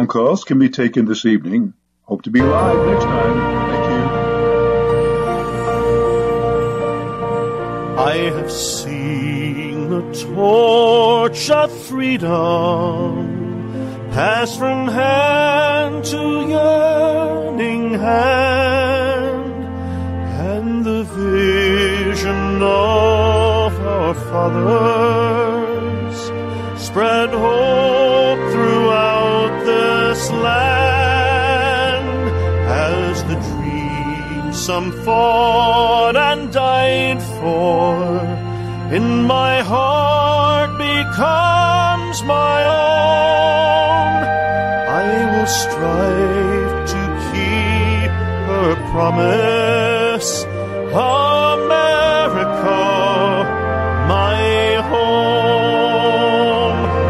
Phone calls can be taken this evening. Hope to be live next time. Thank you. I have seen the torch of freedom pass from hand to yearning hand, and the vision of our fathers spread hope throughout this land, as the dream some fought and died for in my heart becomes my own. I will strive to keep her promise, America, my home.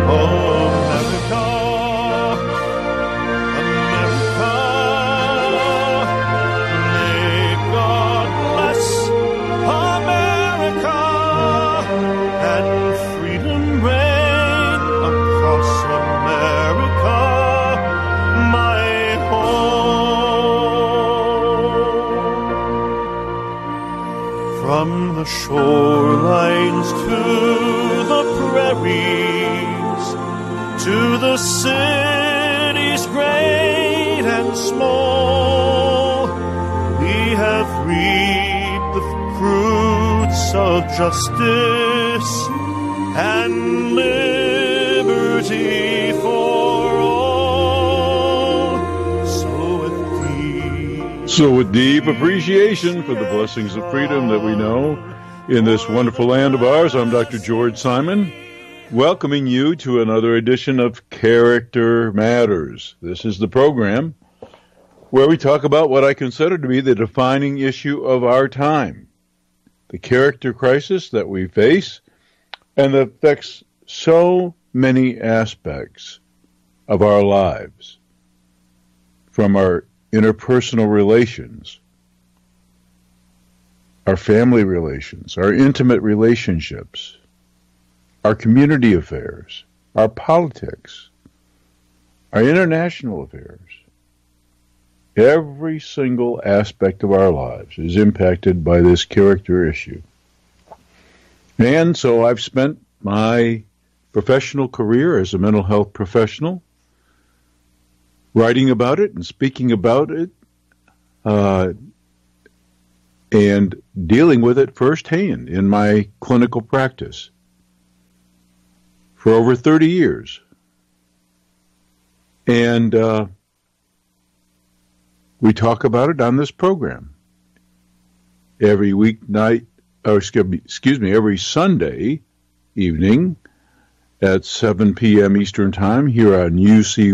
America, America, may God bless America, and freedom reign across America, my home. From the shorelines to the prairies, to the cities great and small, we have reaped the fruits of justice and liberty for all. So with deep appreciation for the blessings of freedom that we know in this wonderful land of ours, I'm Dr. George Simon, welcoming you to another edition of Character Matters. This is the program where we talk about what I consider to be the defining issue of our time, the character crisis that we face and that affects so many aspects of our lives, from our interpersonal relations, our family relations, our intimate relationships, our community affairs, our politics, our international affairs. Every single aspect of our lives is impacted by this character issue. And so I've spent my professional career as a mental health professional writing about it and speaking about it, and dealing with it firsthand in my clinical practice for over 30 years. And we talk about it on this program every weeknight, every Sunday evening at 7 p.m. Eastern Time here on UCY.tv.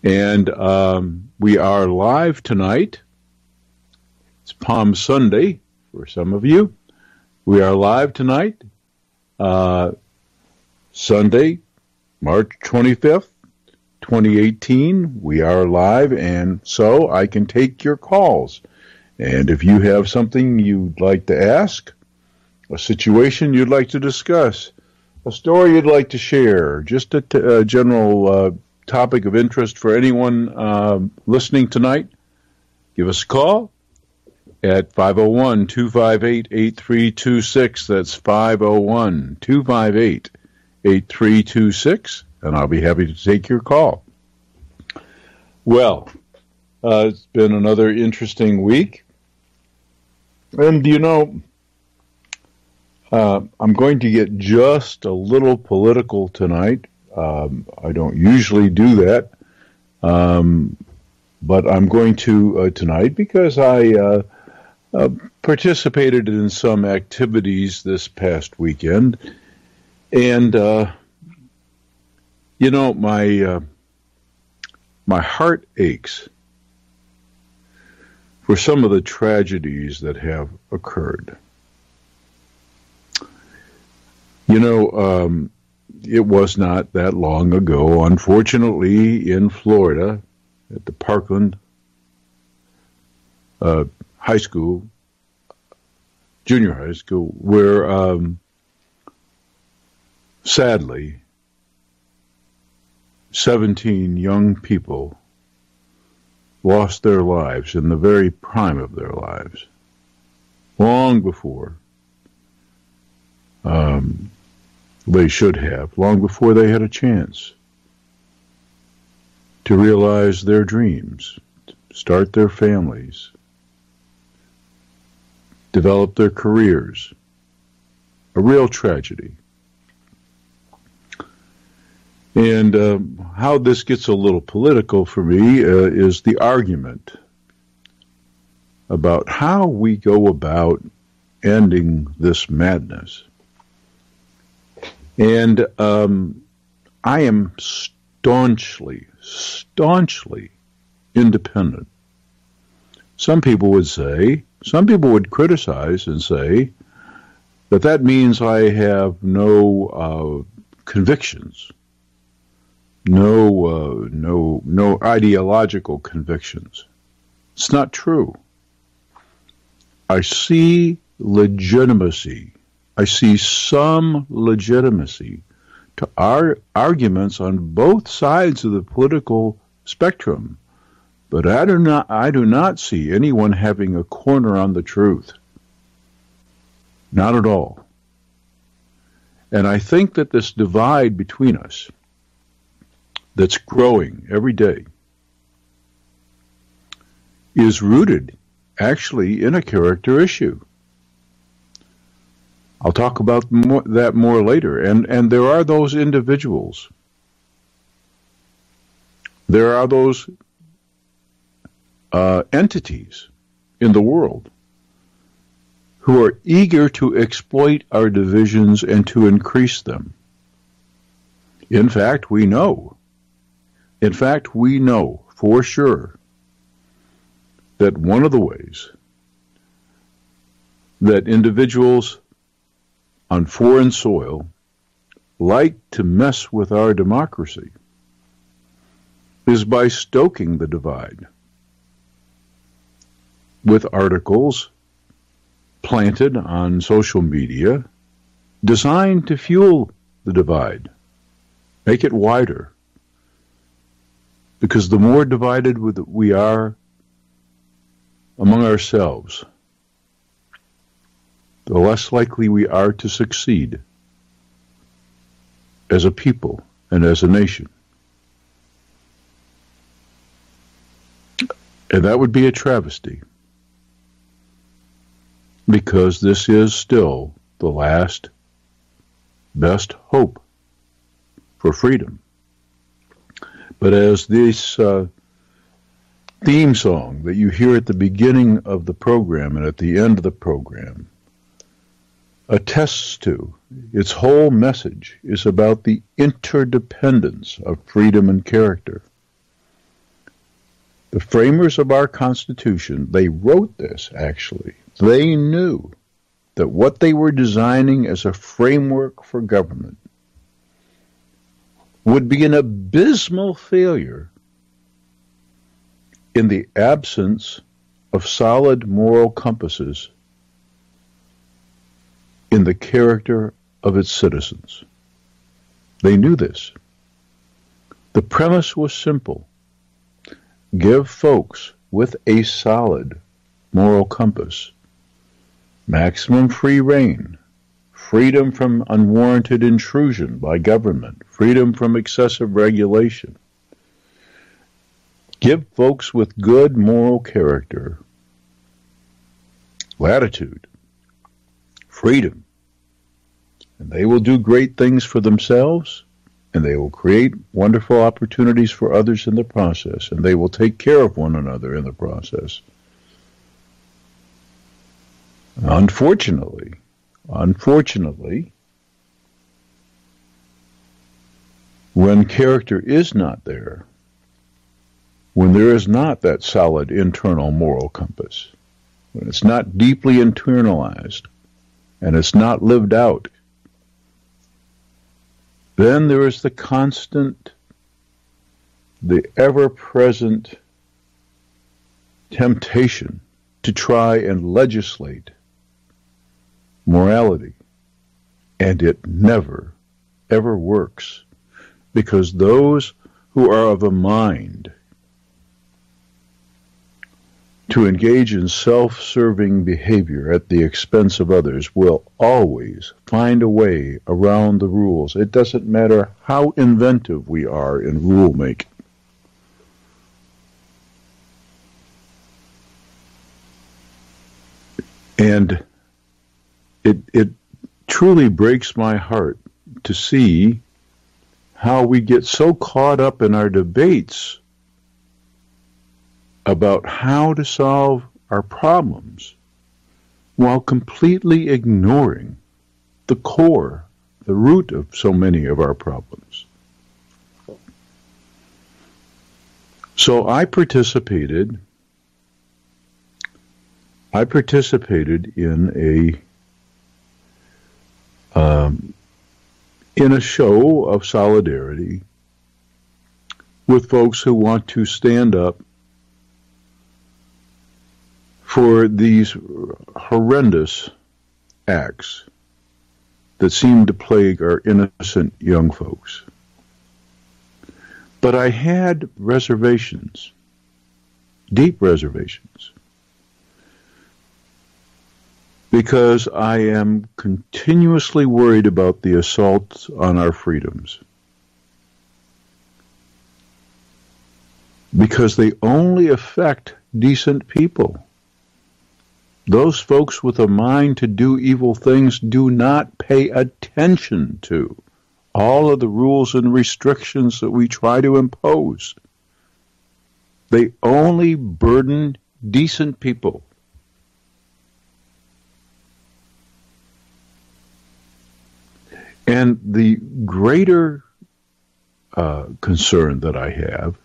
And we are live tonight. It's Palm Sunday for some of you. We are live tonight, Sunday, March 25th, 2018. We are live, and so I can take your calls. And if you have something you'd like to ask, a situation you'd like to discuss, a story you'd like to share, just a general topic of interest for anyone listening tonight, give us a call at 501-258-8326. That's 501-258-8326, and I'll be happy to take your call. Well, it's been another interesting week. And, you know, I'm going to get just a little political tonight. I don't usually do that, but I'm going to tonight because I participated in some activities this past weekend. And, you know, my heart aches for some of the tragedies that have occurred. You know, it was not that long ago, unfortunately, in Florida, at the Parkland High School, junior high school, where sadly 17 young people lost their lives in the very prime of their lives, long before they should have, long before they had a chance to realize their dreams, start their families, develop their careers. A real tragedy. And how this gets a little political for me is the argument about how we go about ending this madness. And I am staunchly independent. Some people would criticize and say that means I have no convictions, no ideological convictions. It's not true. I see legitimacy. I see some legitimacy to our arguments on both sides of the political spectrum, but I do not see anyone having a corner on the truth. Not at all. And I think that this divide between us that's growing every day is rooted actually in a character issue. I'll talk about that more later. And there are those individuals. There are those entities in the world who are eager to exploit our divisions and to increase them. In fact, we know for sure that one of the ways that individuals on foreign soil like to mess with our democracy is by stoking the divide with articles planted on social media designed to fuel the divide, make it wider. Because the more divided we are among ourselves, the less likely we are to succeed as a people and as a nation. And that would be a travesty, because this is still the last best hope for freedom. But as this theme song that you hear at the beginning of the program and at the end of the program attests to, its whole message is about the interdependence of freedom and character. The framers of our Constitution, they wrote this actually. They knew that what they were designing as a framework for government would be an abysmal failure in the absence of solid moral compasses in the character of its citizens. They knew this. The premise was simple. Give folks with a solid moral compass maximum free rein, freedom from unwarranted intrusion by government, freedom from excessive regulation. Give folks with good moral character latitude, freedom, and they will do great things for themselves, and they will create wonderful opportunities for others in the process, and they will take care of one another in the process. Unfortunately, when character is not there, when there is not that solid internal moral compass, when it's not deeply internalized and it's not lived out, then there is the constant, the ever-present temptation to try and legislate morality. And it never, ever works, because those who are of a mind to engage in self-serving behavior at the expense of others will always find a way around the rules. It doesn't matter how inventive we are in rule making. And it truly breaks my heart to see how we get so caught up in our debates about how to solve our problems while completely ignoring the core, the root of so many of our problems. So I participated in a show of solidarity with folks who want to stand up for these horrendous acts that seem to plague our innocent young folks. But I had reservations, deep reservations, because I am continuously worried about the assaults on our freedoms. Because they only affect decent people. Those folks with a mind to do evil things do not pay attention to all of the rules and restrictions that we try to impose. They only burden decent people. And the greater concern that I have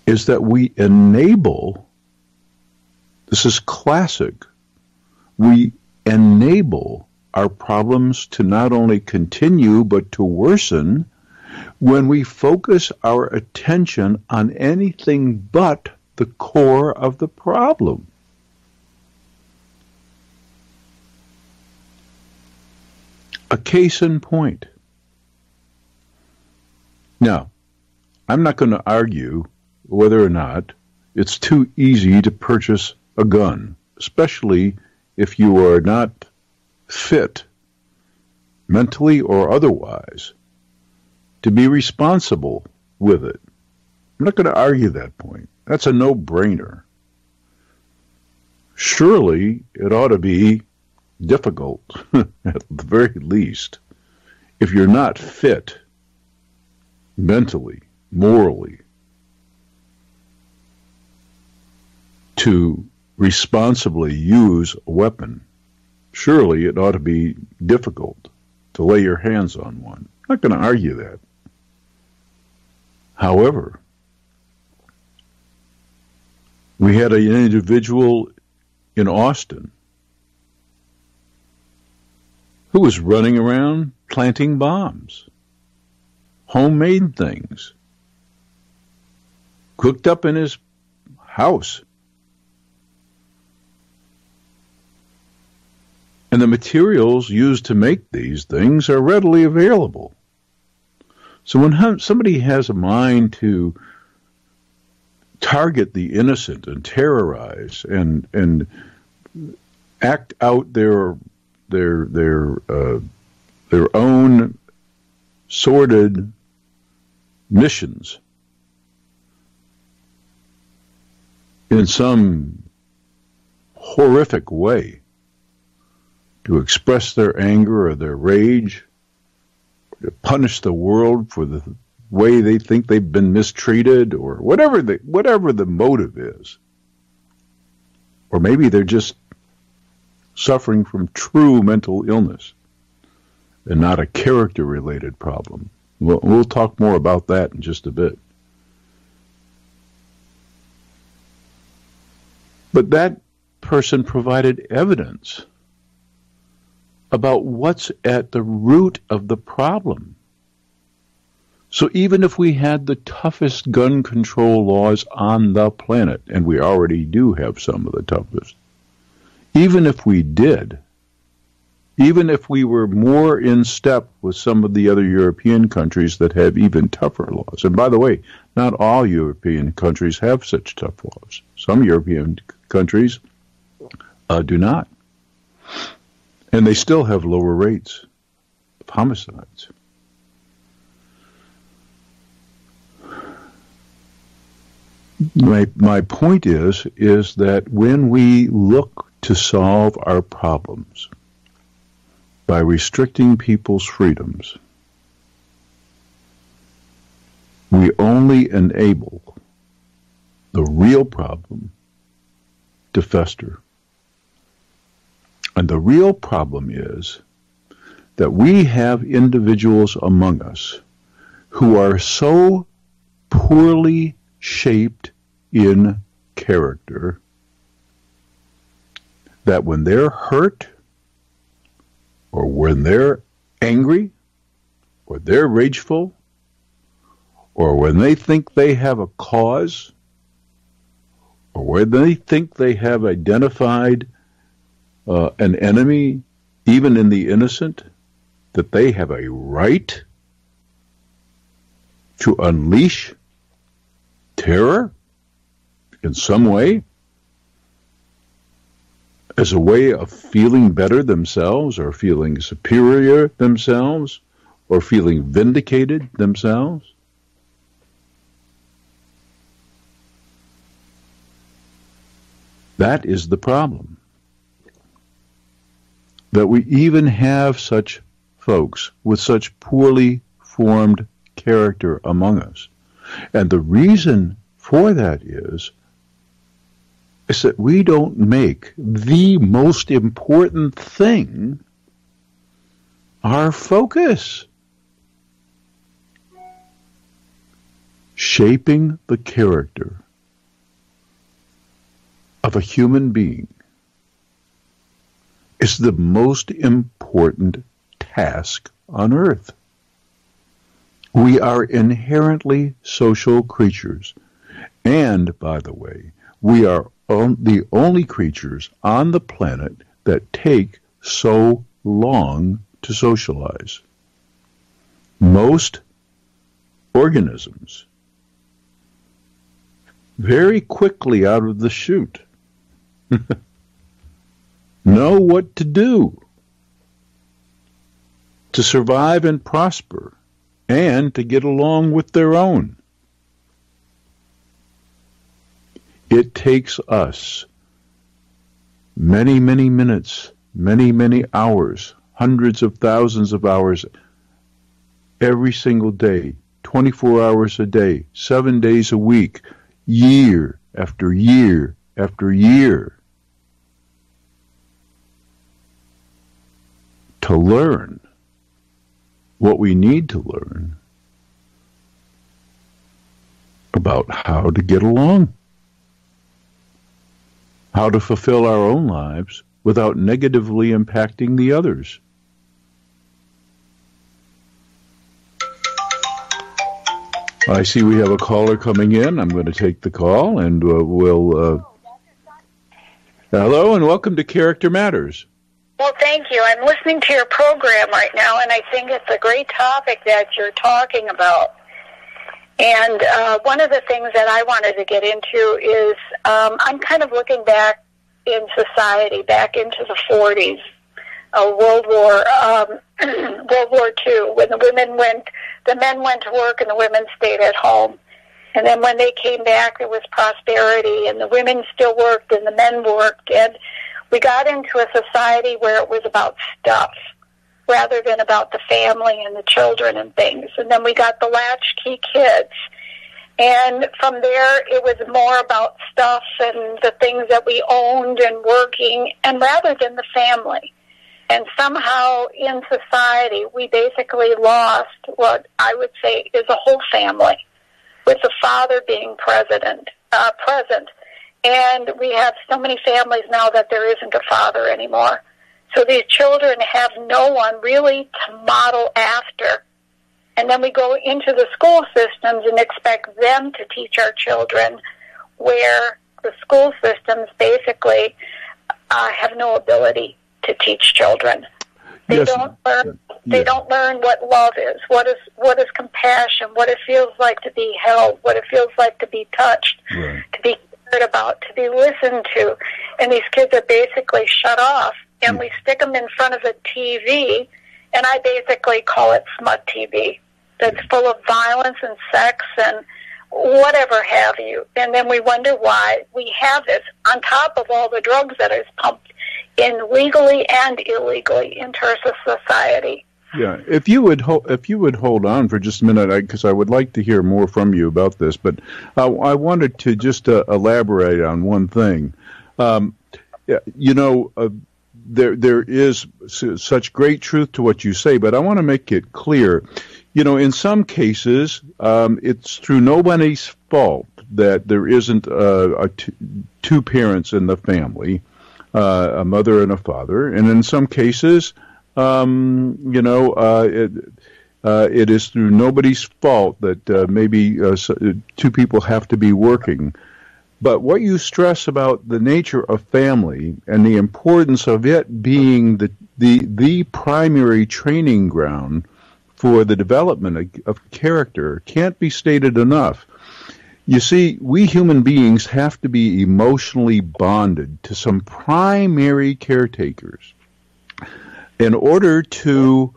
is that we enable, this is classic, we enable our problems to not only continue but to worsen when we focus our attention on anything but the core of the problem. A case in point. Now, I'm not going to argue whether or not it's too easy to purchase a gun, especially if you are not fit, mentally or otherwise, to be responsible with it. I'm not going to argue that point. That's a no-brainer. Surely it ought to be difficult, at the very least, if you're not fit mentally, morally, to responsibly use a weapon. Surely it ought to be difficult to lay your hands on one. I'm not going to argue that. However, we had an individual in Austin who was running around planting bombs, homemade things, cooked up in his house. And the materials used to make these things are readily available. So when somebody has a mind to target the innocent and terrorize and act out their own sordid missions in some horrific way, to express their anger or their rage, or to punish the world for the way they think they've been mistreated, or whatever the motive is. Or maybe they're just suffering from true mental illness and not a character-related problem. We'll talk more about that in just a bit. But that person provided evidence about what's at the root of the problem. So even if we had the toughest gun control laws on the planet, and we already do have some of the toughest, even if we did, even if we were more in step with some of the other European countries that have even tougher laws. And by the way, not all European countries have such tough laws. Some European countries do not. And they still have lower rates of homicides. My point is that when we look to solve our problems by restricting people's freedoms, we only enable the real problem to fester. And the real problem is that we have individuals among us who are so poorly shaped in character that when they're hurt or when they're angry or they're rageful or when they think they have a cause or when they think they have identified an enemy, even in the innocent, that they have a right to unleash terror in some way as a way of feeling better themselves or feeling superior themselves or feeling vindicated themselves. That is the problem. That we even have such folks with such poorly formed character among us. And the reason for that is that we don't make the most important thing our focus. Shaping the character of a human being is the most important task on earth. We are inherently social creatures. And, by the way, we are the only creatures on the planet that take so long to socialize. Most organisms very quickly out of the chute know what to do to survive and prosper and to get along with their own. It takes us many, many minutes, many, many hours, hundreds of thousands of hours every single day, 24 hours a day, 7 days a week, year after year after year, to learn what we need to learn about how to get along, how to fulfill our own lives without negatively impacting the others. I see we have a caller coming in. I'm going to take the call, and we'll... Hello, and welcome to Character Matters. Well, thank you. I'm listening to your program right now, and I think it's a great topic that you're talking about. And one of the things that I wanted to get into is I'm kind of looking back in society, back into the 40s, World War II, when the men went to work and the women stayed at home. And then when they came back, there was prosperity, and the women still worked and the men worked. And we got into a society where it was about stuff rather than about the family and the children and things. And then we got the latchkey kids. And from there, it was more about stuff and the things that we owned and working, and rather than the family. And somehow in society, we basically lost what I would say is a whole family, with the father being present. And we have so many families now that there isn't a father anymore. So these children have no one really to model after. And then we go into the school systems and expect them to teach our children, where the school systems basically have no ability to teach children. They yes. don't learn. They don't learn what love is. What is compassion? What it feels like to be held. What it feels like to be touched. Right. To be cared about. To be listened to. And these kids are basically shut off. And we stick them in front of a TV, and I basically call it smut TV. That's full of violence and sex and whatever have you. And then we wonder why we have this on top of all the drugs that is pumped in legally and illegally into our society. Yeah, if you would hold on for just a minute, because I would like to hear more from you about this. But I wanted to just elaborate on one thing. There is such great truth to what you say, but I want to make it clear. In some cases, it's through nobody's fault that there isn't two parents in the family, a mother and a father, and in some cases, it is through nobody's fault that maybe two people have to be working. But what you stress about the nature of family and the importance of it being the primary training ground for the development of character can't be stated enough. You see, we human beings have to be emotionally bonded to some primary caretakers in order to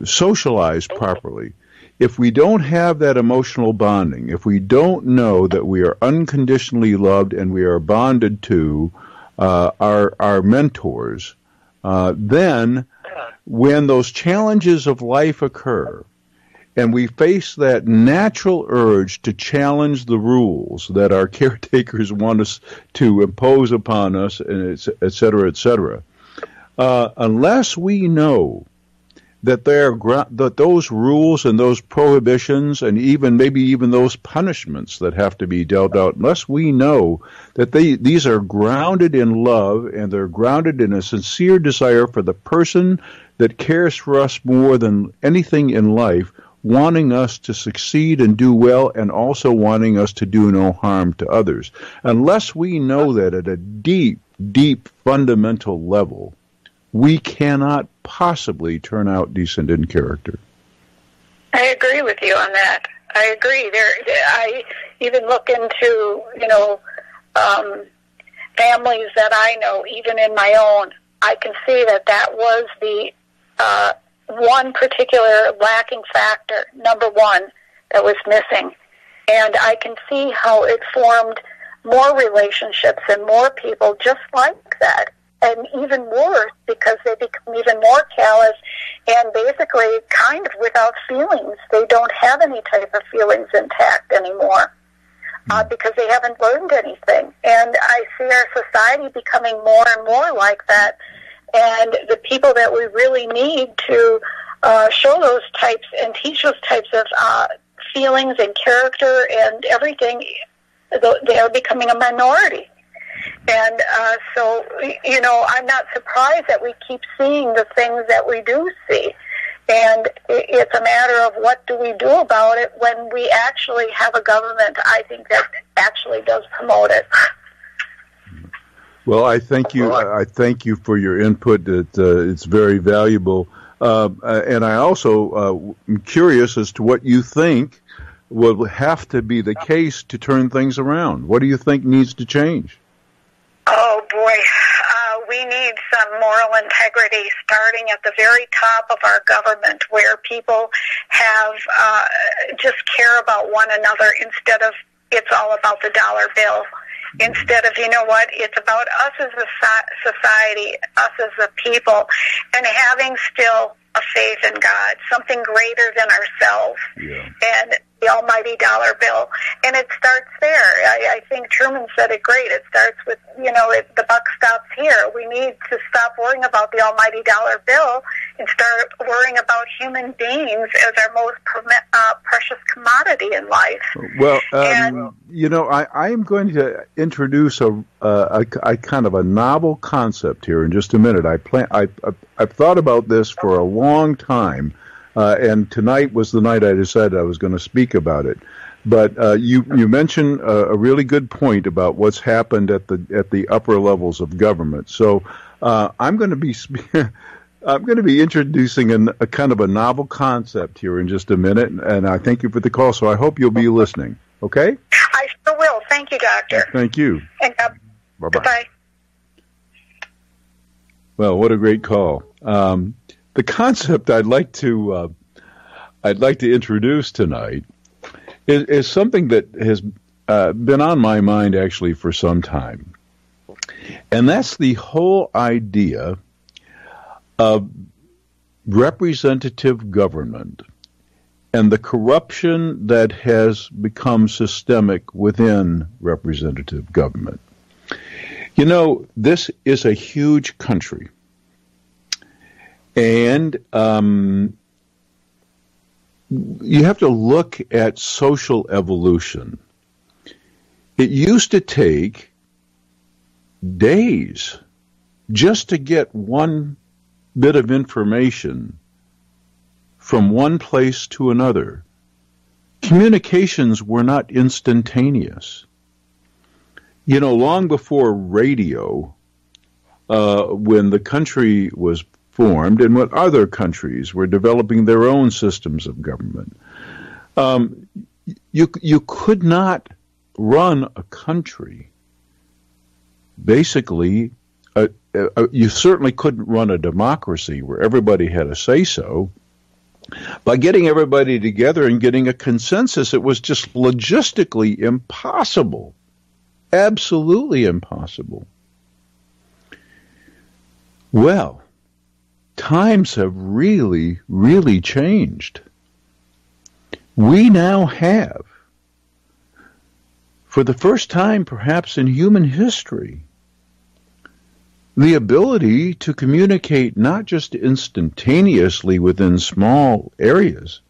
socialize properly. If we don't have that emotional bonding, if we don't know that we are unconditionally loved and we are bonded to our mentors, then when those challenges of life occur and we face that natural urge to challenge the rules that our caretakers want us to impose upon us, and et cetera, unless we know that that those rules and those prohibitions and maybe even those punishments that have to be dealt out, unless we know that these are grounded in love and they're grounded in a sincere desire for the person that cares for us more than anything in life, wanting us to succeed and do well, and also wanting us to do no harm to others. Unless we know that at a deep, deep fundamental level, we cannot possibly turn out decent in character. I agree with you on that. I agree. I even look into, families that I know, even in my own. I can see that was the one particular lacking factor, number one, that was missing. And I can see how it formed more relationships and more people just like that. And even worse, because they become even more callous and basically kind of without feelings. They don't have any type of feelings intact anymore because they haven't learned anything. And I see our society becoming more and more like that. And the people that we really need to show those types and teach those types of feelings and character and everything, they are becoming a minority. And so, I'm not surprised that we keep seeing the things that we do see. And it's a matter of what do we do about it when we actually have a government, I think, that actually does promote it. Well, I thank you. I thank you for your input. It's very valuable. And I also am curious as to what you think will have to be the case to turn things around. What do you think needs to change? Oh, boy. We need some moral integrity starting at the very top of our government where people have just care about one another instead of it's all about the dollar bill. Instead of, it's about us as a society, us as a people, and having still a faith in God, something greater than ourselves. Yeah. And the almighty dollar bill. And it starts there. I think Truman said it great. It starts with, the buck stops here. We need to stop worrying about the almighty dollar bill and start worrying about human beings as our most precious commodity in life. Well, I am going to introduce a kind of a novel concept here in just a minute. I've thought about this for a long time. And tonight was the night I decided I was going to speak about it. But you mentioned a really good point about what's happened at the upper levels of government. So I'm going to be I'm going to be introducing a kind of a novel concept here in just a minute, and I thank you for the call. So I hope you'll be listening. Okay? I sure will. Thank you, Doctor. Thank you. And bye-bye. Goodbye. Well, what a great call. The concept I'd like to introduce tonight is something that has been on my mind actually for some time. And that's the whole idea of representative government and the corruption that has become systemic within representative government. You know, this is a huge country. And you have to look at social evolution. It used to take days just to get one bit of information from one place to another. Communications were not instantaneous. You know, long before radio, when the country was formed and when other countries were developing their own systems of government, you could not run a country. Basically, you certainly couldn't run a democracy where everybody had a say-so. By getting everybody together and getting a consensus, it was just logistically impossible. Absolutely impossible. Well, times have really, really changed. We now have, for the first time perhaps in human history, the ability to communicate not just instantaneously within small areas,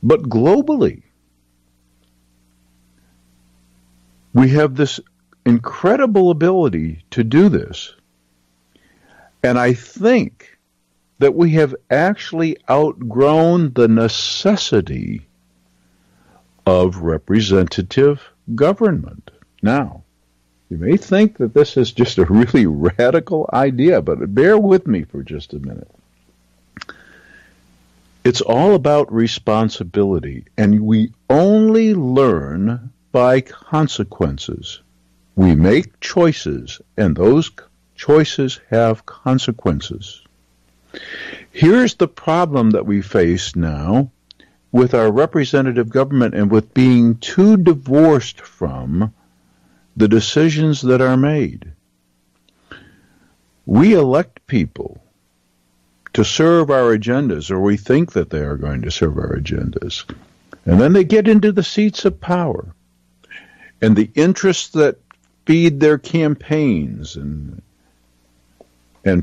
but globally. We have this incredible ability to do this. And I think that we have actually outgrown the necessity of representative government. Now, you may think that this is just a really radical idea, but bear with me for just a minute. It's all about responsibility, and we only learn by consequences. We make choices, and those choices have consequences. Here's the problem that we face now with our representative government and with being too divorced from the decisions that are made. We elect people to serve our agendas, or we think that they are going to serve our agendas. And then they get into the seats of power. And the interests that feed their campaigns and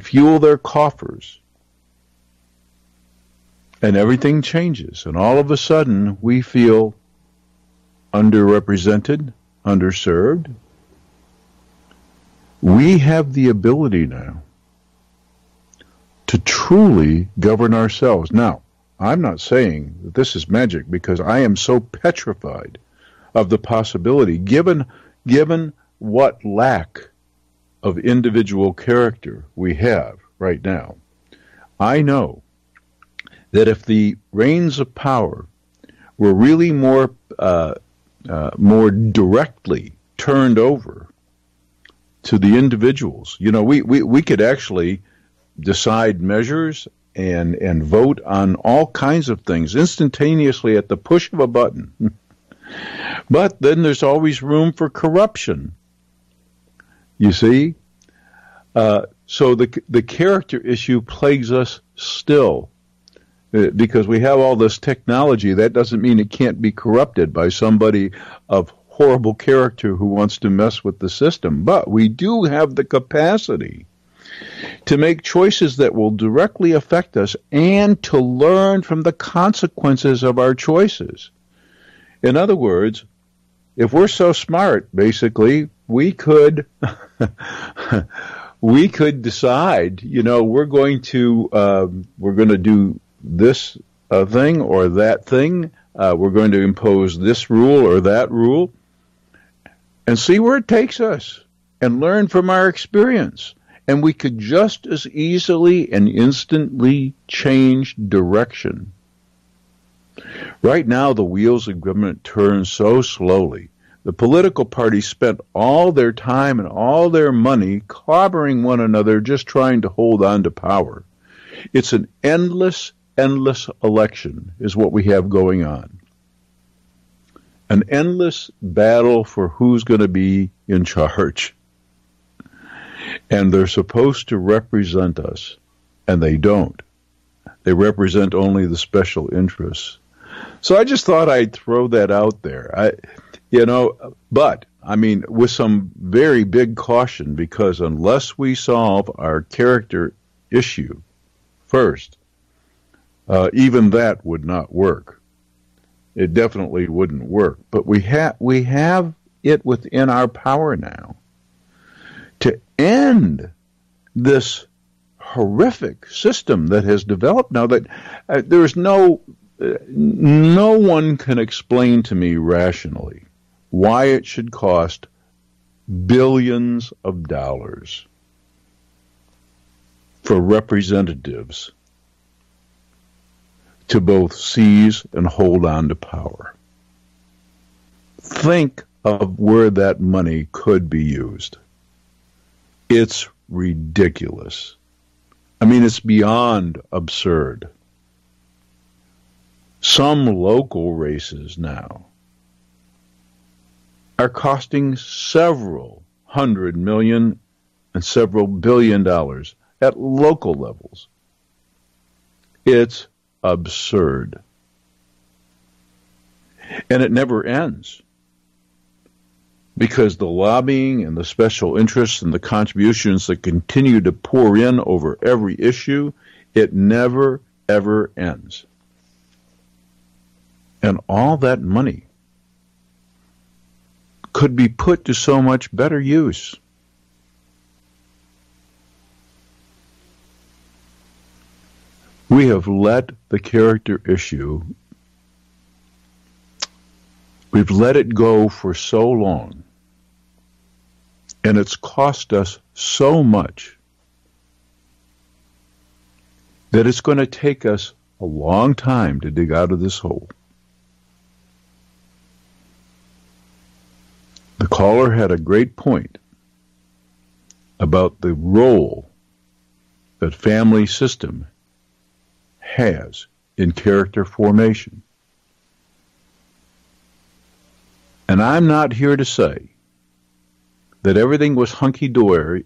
fuel their coffers. And everything changes. And all of a sudden, we feel underrepresented, underserved. We have the ability now to truly govern ourselves. Now, I'm not saying that this is magic, because I am so petrified of the possibility, given what lack of individual character we have right now. I know that if the reins of power were really more directly turned over to the individuals, you know, we could actually decide measures and vote on all kinds of things instantaneously at the push of a button. But then there's always room for corruption. You see? So the character issue plagues us still. Because we have all this technology, that doesn't mean it can't be corrupted by somebody of horrible character who wants to mess with the system. But we do have the capacity to make choices that will directly affect us and to learn from the consequences of our choices. In other words, if we're so smart, basically, we could decide, you know, we're going to do this thing or that thing. We're going to impose this rule or that rule, and see where it takes us, and learn from our experience, And we could just as easily and instantly change direction. Right now, the wheels of government turn so slowly. The political parties spent all their time and all their money clobbering one another, just trying to hold on to power. It's an endless election is what we have going on. An endless battle for who's going to be in charge. And they're supposed to represent us, and they don't. They represent only the special interests. So I just thought I'd throw that out there. But with some very big caution, because unless we solve our character issue first, even that would not work. It definitely wouldn't work. But we have it within our power now to end this horrific system that has developed now. That there's no one can explain to me rationally why it should cost billions of dollars for representatives to both seize and hold on to power. Think of where that money could be used. It's ridiculous. It's beyond absurd. Some local races now are costing several $100 million and several $1 billion at local levels. It's absurd. And it never ends, because the lobbying and the special interests and the contributions that continue to pour in over every issue, it never, ever ends. And all that money could be put to so much better use. We have let the character issue, we've let it go for so long, and it's cost us so much that it's going to take us a long time to dig out of this hole. The caller had a great point about the role that family system has in character formation. And I'm not here to say that everything was hunky-dory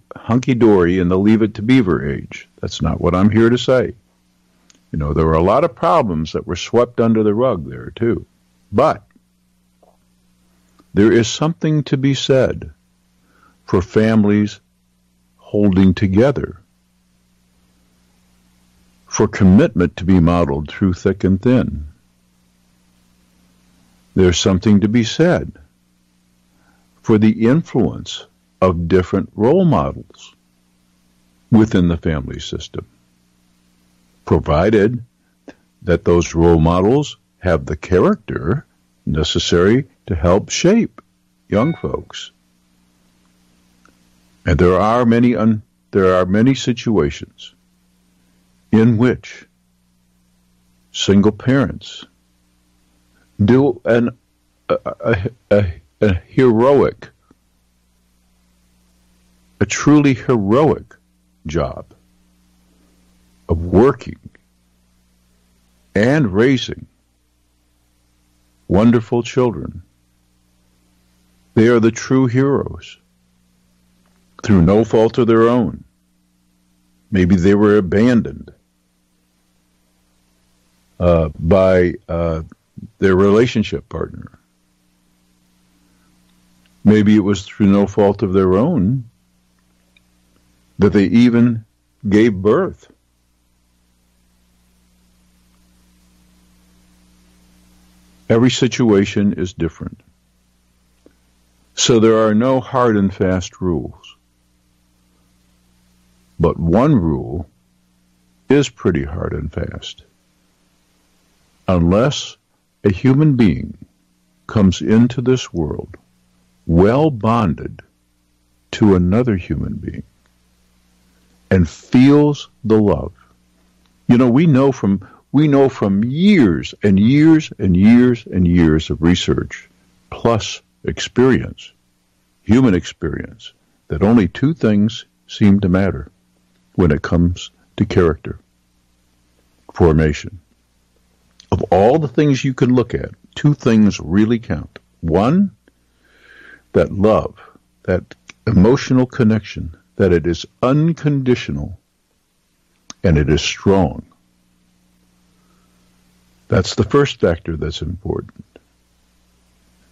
in the Leave It to Beaver age. That's not what I'm here to say. There were a lot of problems that were swept under the rug there, too. But there is something to be said for families holding together, for commitment to be modeled through thick and thin. There's something to be said for the influence of different role models within the family system, provided that those role models have the character necessary to help shape young folks. And there are many situations in which single parents do a heroic, a truly heroic job of working and raising wonderful children. They are the true heroes through no fault of their own. Maybe they were abandoned by their relationship partner. Maybe it was through no fault of their own that they even gave birth. Every situation is different. So there are no hard and fast rules. But one rule is pretty hard and fast. Unless a human being comes into this world well bonded to another human being, and feels the love. You know, we know from years and years and years and years of research, plus experience, human experience, that only two things seem to matter when it comes to character formation. Of all the things you can look at, two things really count. One, that love, that emotional connection, that it is unconditional and it is strong. That's the first factor that's important.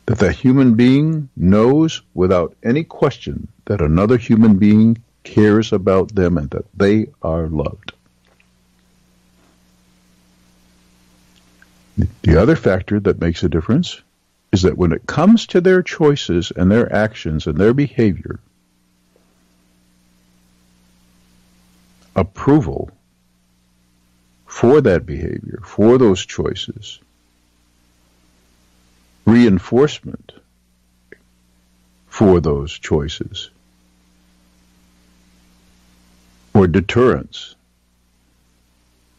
That human being knows without any question that another human being cares about them and that they are loved. The other factor that makes a difference is that when it comes to their choices and their actions and their behavior, approval for that behavior, for those choices, reinforcement for those choices, or deterrence,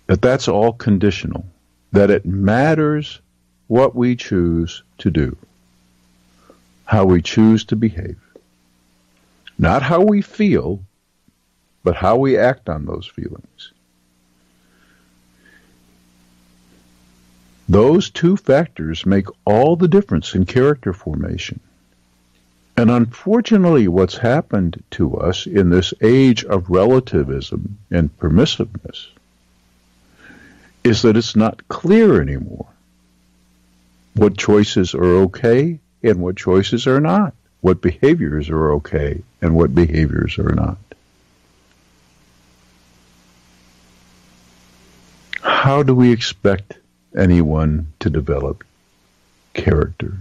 that's all conditional, that it matters what we choose to do, how we choose to behave. Not how we feel, but how we act on those feelings. Those two factors make all the difference in character formation. And unfortunately, what's happened to us in this age of relativism and permissiveness is that it's not clear anymore what choices are okay and what choices are not, what behaviors are okay and what behaviors are not. How do we expect anyone to develop character?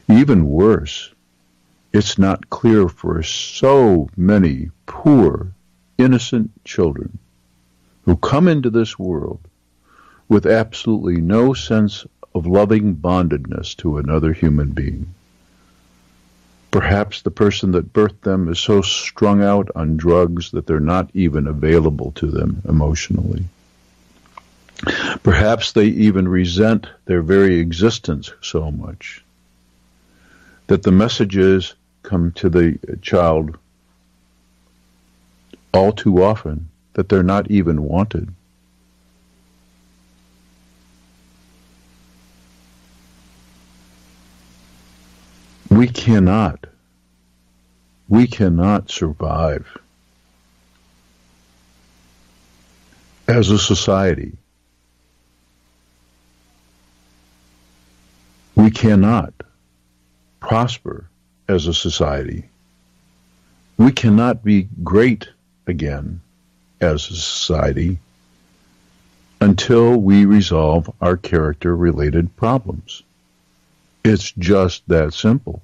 Even worse, it's not clear for so many poor, innocent children who come into this world with absolutely no sense of loving bondedness to another human being. Perhaps the person that birthed them is so strung out on drugs that they're not even available to them emotionally. Perhaps they even resent their very existence so much that the messages come to the child all too often that they're not even wanted. We cannot survive as a society. We cannot prosper as a society. We cannot be great again as a society until we resolve our character-related problems. It's just that simple.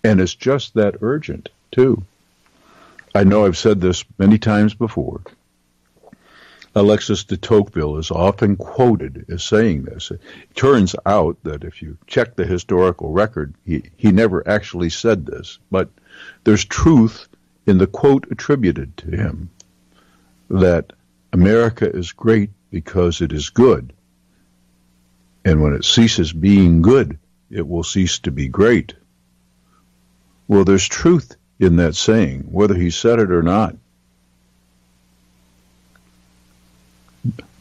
And it's just that urgent, too. I know I've said this many times before. Alexis de Tocqueville is often quoted as saying this. It turns out that if you check the historical record, he never actually said this, but there's truth in the quote attributed to him, that America is great because it is good, and when it ceases being good, it will cease to be great. Well, there's truth in that saying, whether he said it or not.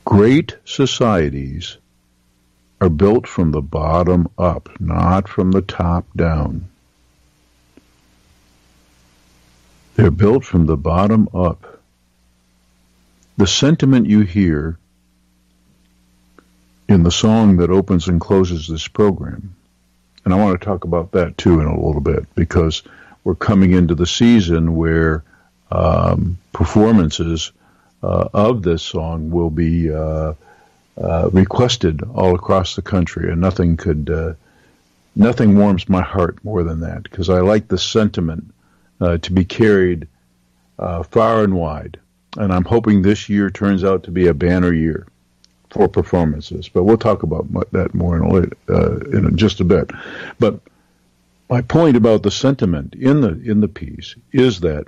Great societies are built from the bottom up, not from the top down. They're built from the bottom up. The sentiment you hear in the song that opens and closes this program, and I want to talk about that too in a little bit, because we're coming into the season where performances of this song will be requested all across the country, and nothing warms my heart more than that, because I like the sentiment to be carried far and wide, and I'm hoping this year turns out to be a banner year for performances. But we'll talk about that more in just a bit. But my point about the sentiment in the piece is that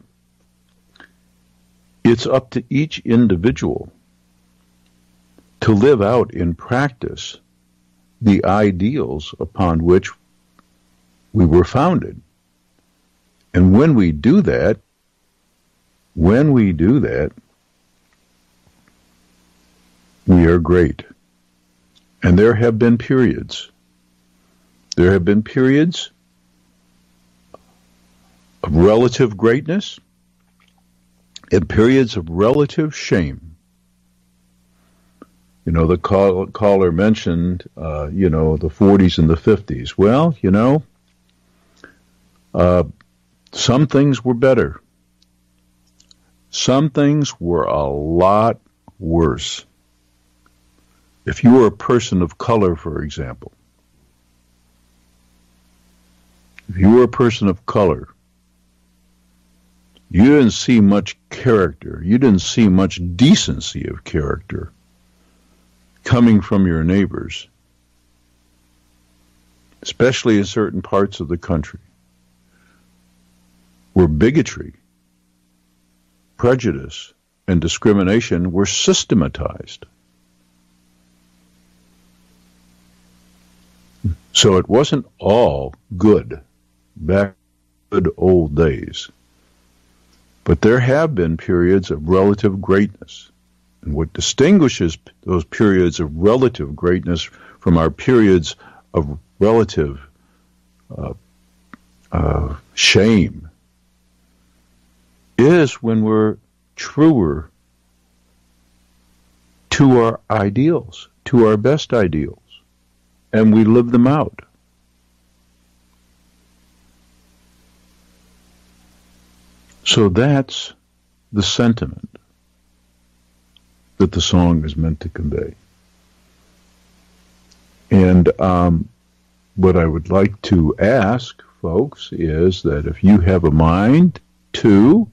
It's up to each individual to live out in practice the ideals upon which we were founded. And when we do that, we are great. And there have been periods. There have been periods of relative greatness and periods of relative shame. You know, the caller mentioned, the 40s and the 50s. Well, some things were better. Some things were a lot worse. If you were a person of color, for example, you didn't see much character. You didn't see much decency of character coming from your neighbors, especially in certain parts of the country where bigotry, prejudice, and discrimination were systematized. So it wasn't all good back in the good old days. But there have been periods of relative greatness. And what distinguishes those periods of relative greatness from our periods of relative shame is when we're truer to our ideals, to our best ideals, and we live them out. So that's the sentiment that the song is meant to convey. And what I would like to ask folks is that if you have a mind to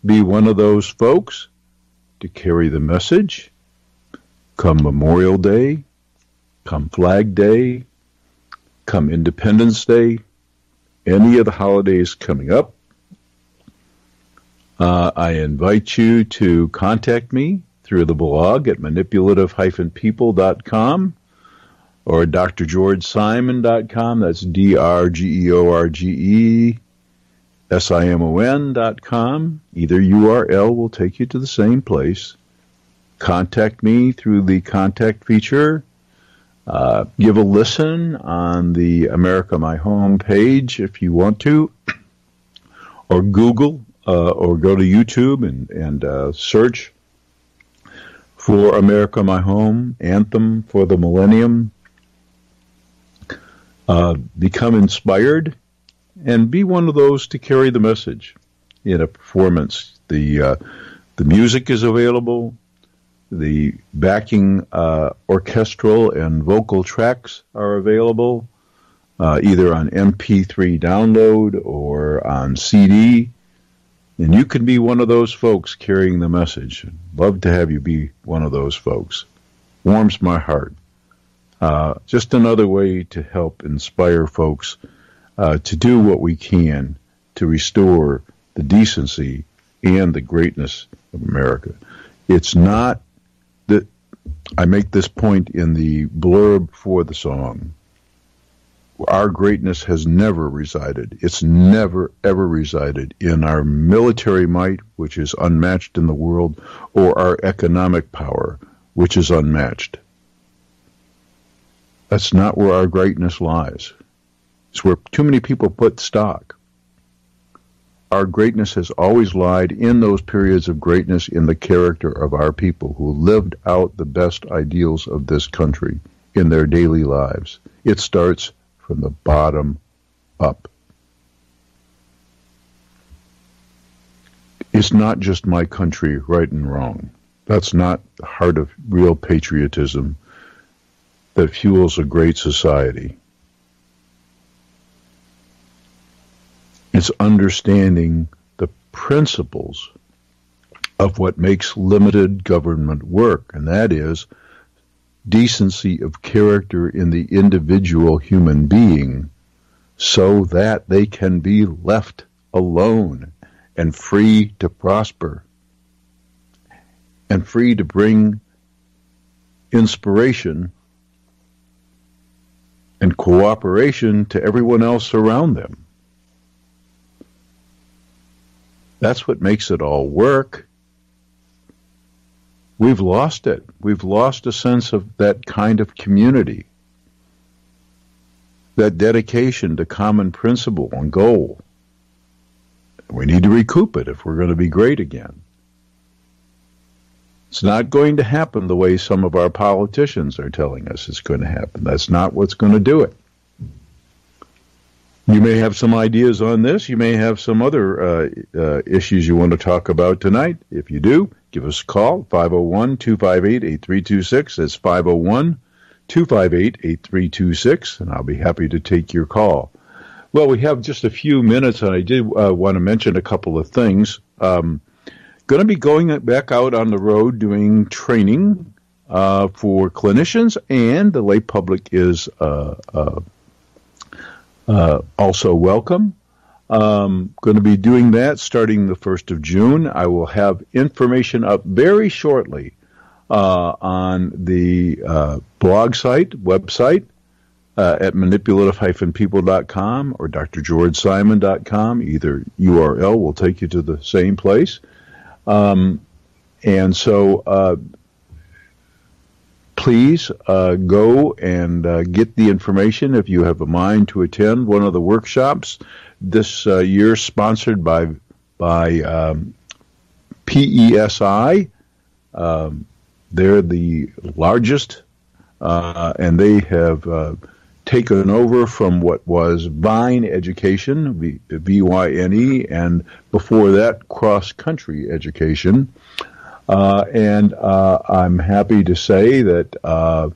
be one of those folks to carry the message, come Memorial Day, come Flag Day, come Independence Day, any of the holidays coming up, I invite you to contact me through the blog at manipulative-people.com or drgeorgesimon.com. That's drgeorgesimon.com. Either URL will take you to the same place. Contact me through the contact feature. Give a listen on the America My Home page if you want to, or Google, or go to YouTube and search for America My Home, Anthem for the Millennium. Become inspired and be one of those to carry the message in a performance. The music is available. The backing orchestral and vocal tracks are available either on MP3 download or on CD. And you can be one of those folks carrying the message. Love to have you be one of those folks. Warms my heart. Just another way to help inspire folks to do what we can to restore the decency and the greatness of America. It's not that I make this point in the blurb for the song. Our greatness has never resided. It's never, ever resided in our military might, which is unmatched in the world, or our economic power, which is unmatched. That's not where our greatness lies. It's where too many people put stock. Our greatness has always lied in those periods of greatness in the character of our people who lived out the best ideals of this country in their daily lives. It starts from the bottom up. It's not just my country, right and wrong. That's not the heart of real patriotism that fuels a great society. It's understanding the principles of what makes limited government work, and that is decency of character in the individual human being so that they can be left alone and free to prosper. and free to bring inspiration and cooperation to everyone else around them. That's what makes it all work. We've lost it. We've lost a sense of that kind of community, that dedication to common principle and goal. We need to recoup it if we're going to be great again. It's not going to happen the way some of our politicians are telling us it's going to happen. That's not what's going to do it. You may have some ideas on this. You may have some other issues you want to talk about tonight. If you do, give us a call, 501-258-8326. That's 501-258-8326, and I'll be happy to take your call. Well, we have just a few minutes, and I did want to mention a couple of things. Going to be going back out on the road doing training for clinicians, and the lay public is also welcome. Going to be doing that starting the 1st of June. I will have information up very shortly on the blog site, website, at manipulative-people.com or drgeorgesimon.com. Either URL will take you to the same place. And so please go and get the information if you have a mind to attend one of the workshops this year, sponsored by PESI. They're the largest, and they have taken over from what was Vine Education, VYNE, and before that, Cross Country Education. And I'm happy to say that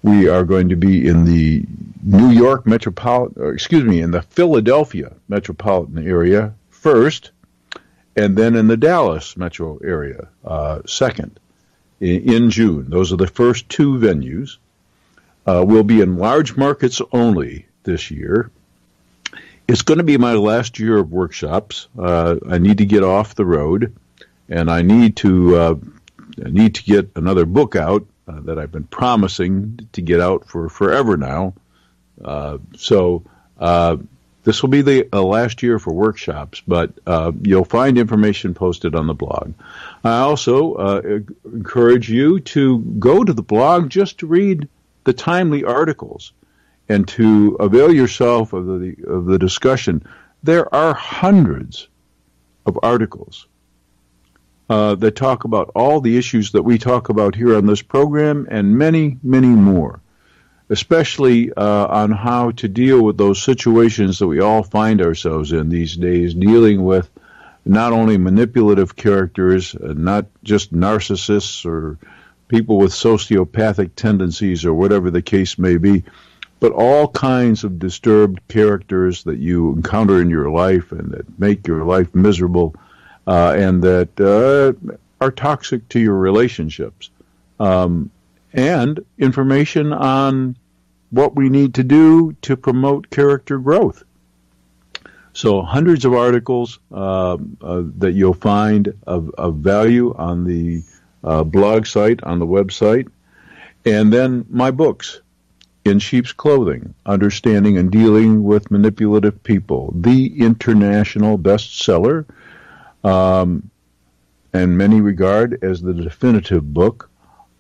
we are going to be in the in the Philadelphia metropolitan area first, and then in the Dallas metro area second in June. Those are the first two venues. We'll be in large markets only this year. It's going to be my last year of workshops. I need to get off the road, and I need to get another book out that I've been promising to get out for forever now. So this will be the last year for workshops, but you'll find information posted on the blog. I also encourage you to go to the blog just to read the timely articles and to avail yourself of the discussion. There are hundreds of articles that talk about all the issues that we talk about here on this program and many, many more, especially on how to deal with those situations that we all find ourselves in these days, dealing with not only manipulative characters, not just narcissists or people with sociopathic tendencies or whatever the case may be, but all kinds of disturbed characters that you encounter in your life and that make your life miserable and that are toxic to your relationships. And information on what we need to do to promote character growth. So hundreds of articles that you'll find of value on the blog site, on the website, and then my books, In Sheep's Clothing, Understanding and Dealing with Manipulative People, the international bestseller, and many regard as the definitive book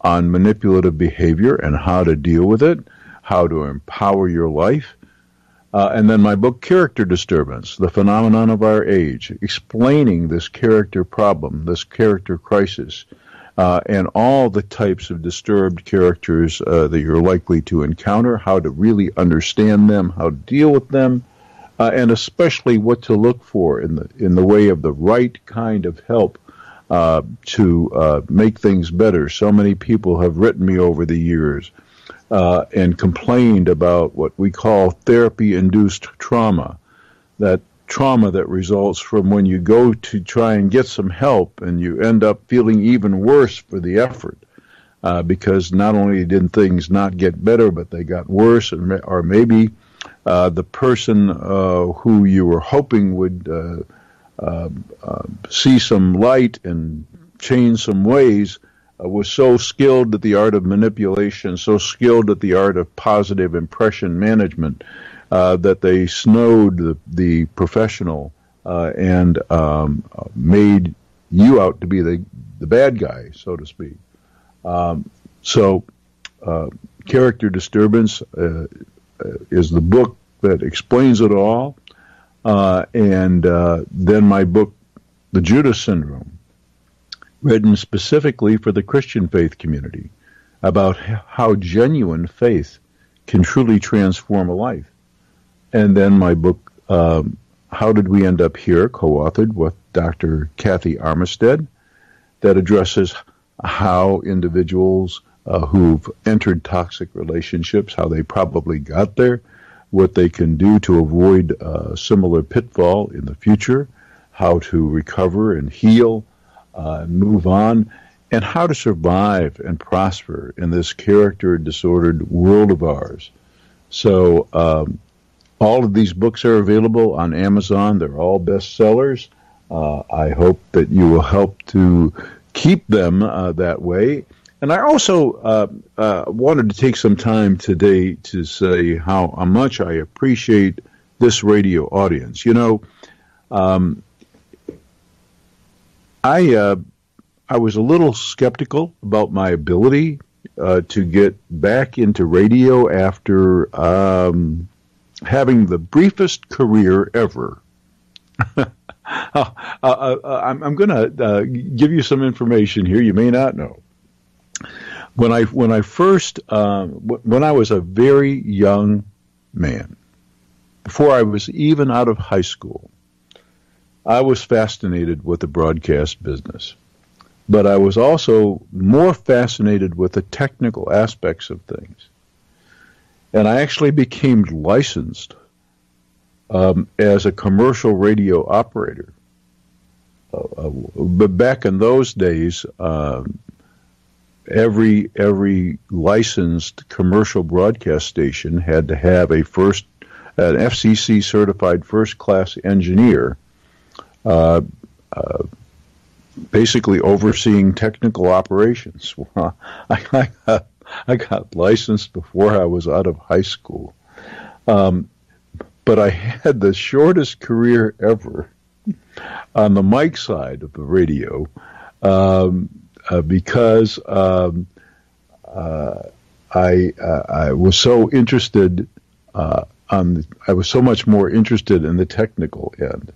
on manipulative behavior and how to deal with it, how to empower your life. And then my book, Character Disturbance, The Phenomenon of Our Age, explaining this character problem, this character crisis, and all the types of disturbed characters that you're likely to encounter, how to really understand them, how to deal with them, and especially what to look for in the way of the right kind of help to make things better. So many people have written me over the years and complained about what we call therapy-induced trauma, that trauma that results from when you go to try and get some help and you end up feeling even worse for the effort because not only did things not get better, but they got worse, or maybe the person who you were hoping would see some light and change some ways, was so skilled at the art of manipulation, so skilled at the art of positive impression management, that they snowed the professional and made you out to be the bad guy, so to speak. Character Disturbance is the book that explains it all. And then my book, The Judas Syndrome, written specifically for the Christian faith community, about how genuine faith can truly transform a life. And then my book, How Did We End Up Here, co-authored with Dr. Kathy Armistead, that addresses how individuals who've entered toxic relationships, how they probably got there, what they can do to avoid a similar pitfall in the future, how to recover and heal, move on, and how to survive and prosper in this character-disordered world of ours. So all of these books are available on Amazon. They're all bestsellers. I hope that you will help to keep them that way. And I also wanted to take some time today to say how much I appreciate this radio audience. You know, I was a little skeptical about my ability to get back into radio after having the briefest career ever. I'm going to give you some information here you may not know. When I was a very young man, before I was even out of high school, I was fascinated with the broadcast business. But I was also more fascinated with the technical aspects of things. And I actually became licensed as a commercial radio operator. But back in those days, every licensed commercial broadcast station had to have an FCC certified first-class engineer, basically overseeing technical operations. Well, I got licensed before I was out of high school, but I had the shortest career ever on the mic side of the radio. Because I was so interested I was so much more interested in the technical end,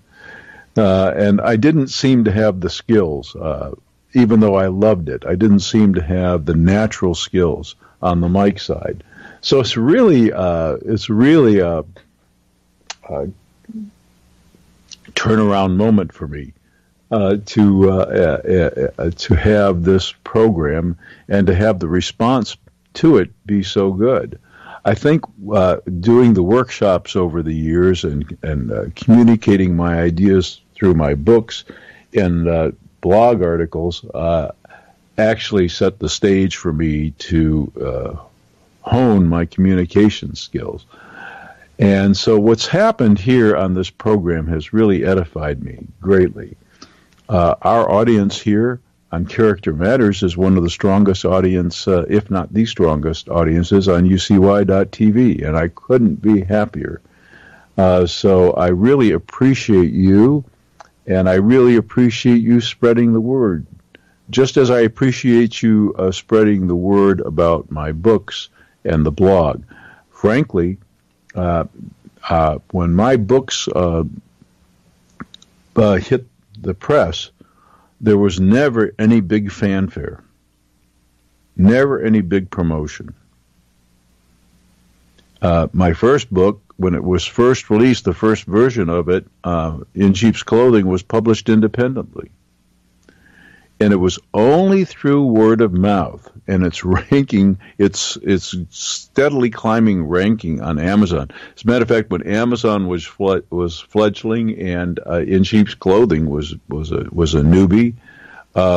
and I didn't seem to have the skills, even though I loved it. I didn't seem to have the natural skills on the mic side. So it's really a turnaround moment for me. To have this program and to have the response to it be so good. I think doing the workshops over the years and communicating my ideas through my books and blog articles actually set the stage for me to hone my communication skills. And so what's happened here on this program has really edified me greatly. Our audience here on Character Matters is one of the strongest audience, if not the strongest audiences on UCY.tv, and I couldn't be happier. So I really appreciate you, and I really appreciate you spreading the word, just as I appreciate you spreading the word about my books and the blog. Frankly, when my books hit the press, there was never any big fanfare, never any big promotion. My first book, when it was first released, the first version of it, In Sheep's Clothing, was published independently. And it was only through word of mouth and its ranking, it's steadily climbing ranking on Amazon. As a matter of fact, when Amazon was fledgling and In Sheep's Clothing was a newbie,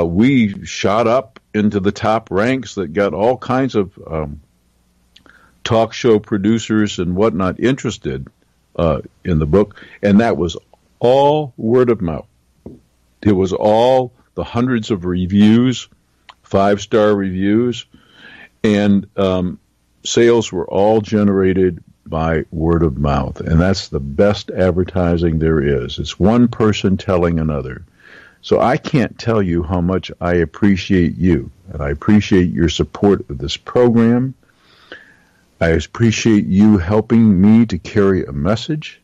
we shot up into the top ranks that got all kinds of talk show producers and whatnot interested in the book, and that was all word of mouth. It was all the hundreds of reviews, 5-star reviews, and sales were all generated by word of mouth. And that's the best advertising there is. It's one person telling another. So I can't tell you how much I appreciate you, and I appreciate your support of this program. I appreciate you helping me to carry a message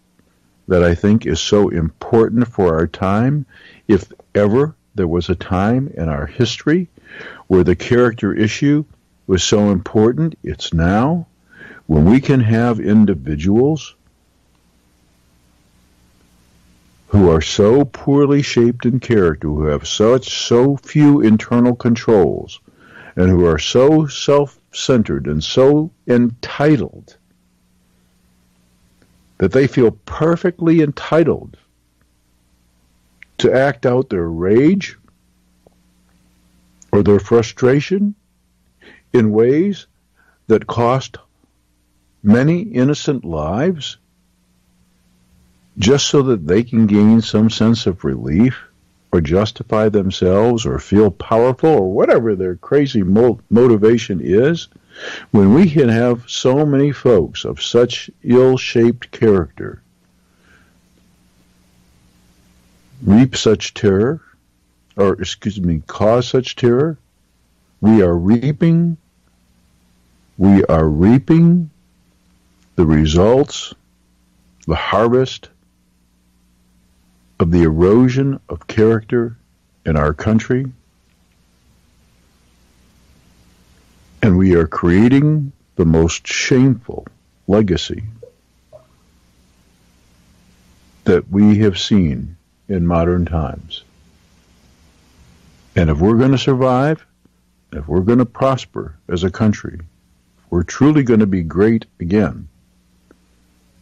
that I think is so important for our time. If ever there was a time in our history where the character issue was so important, it's now, when we can have individuals who are so poorly shaped in character, who have so few internal controls, and who are so self-centered and so entitled that they feel perfectly entitled to act out their rage or their frustration in ways that cost many innocent lives, just so that they can gain some sense of relief or justify themselves or feel powerful or whatever their crazy motivation is. When we can have so many folks of such ill-shaped character reap such terror, cause such terror, we are reaping the results, the harvest of the erosion of character in our country, and we are creating the most shameful legacy that we have seen in modern times. And if we're going to survive, if we're going to prosper as a country, if we're truly going to be great again,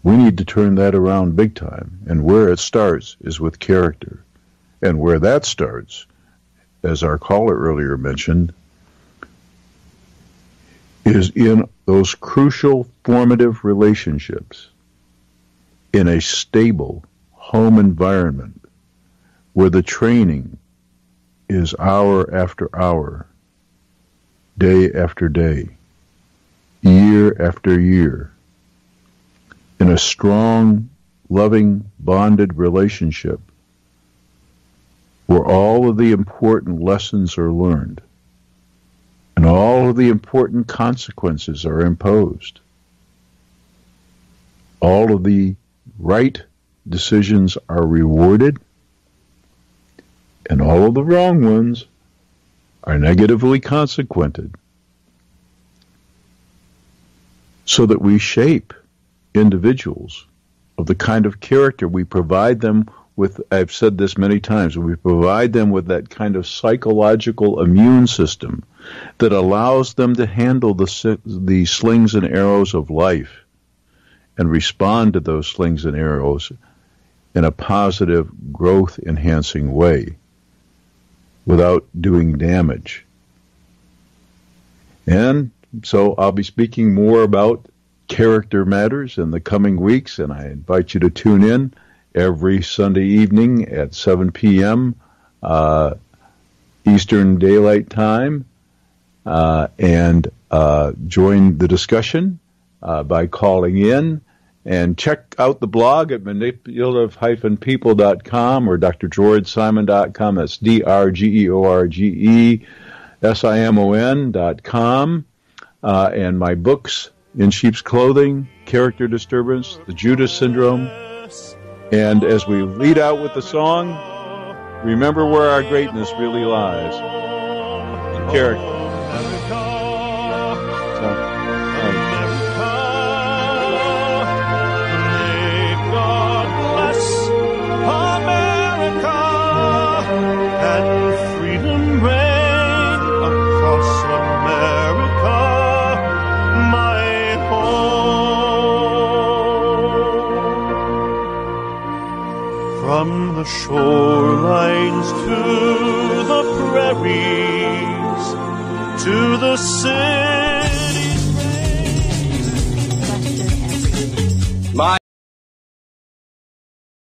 we need to turn that around big time. And where it starts is with character. And where that starts, as our caller earlier mentioned, is in those crucial formative relationships in a stable home environment where the training is hour after hour, day after day, year after year, in a strong, loving, bonded relationship where all of the important lessons are learned and all of the important consequences are imposed. All of the right decisions are rewarded, and all of the wrong ones are negatively consequented, so that we shape individuals of the kind of character we provide them with. I've said this many times, we provide them with that kind of psychological immune system that allows them to handle the slings and arrows of life and respond to those slings and arrows in a positive, growth-enhancing way without doing damage. And so I'll be speaking more about character matters in the coming weeks, and I invite you to tune in every Sunday evening at 7 p.m. Eastern Daylight Time, and join the discussion by calling in. And check out the blog at manipulative-people.com or drgeorgesimon.com. That's drgeorgesimon.com. And my books, In Sheep's Clothing, Character Disturbance, The Judas Syndrome. And as we lead out with the song, remember where our greatness really lies. In character. From the shorelines to the prairies, to the city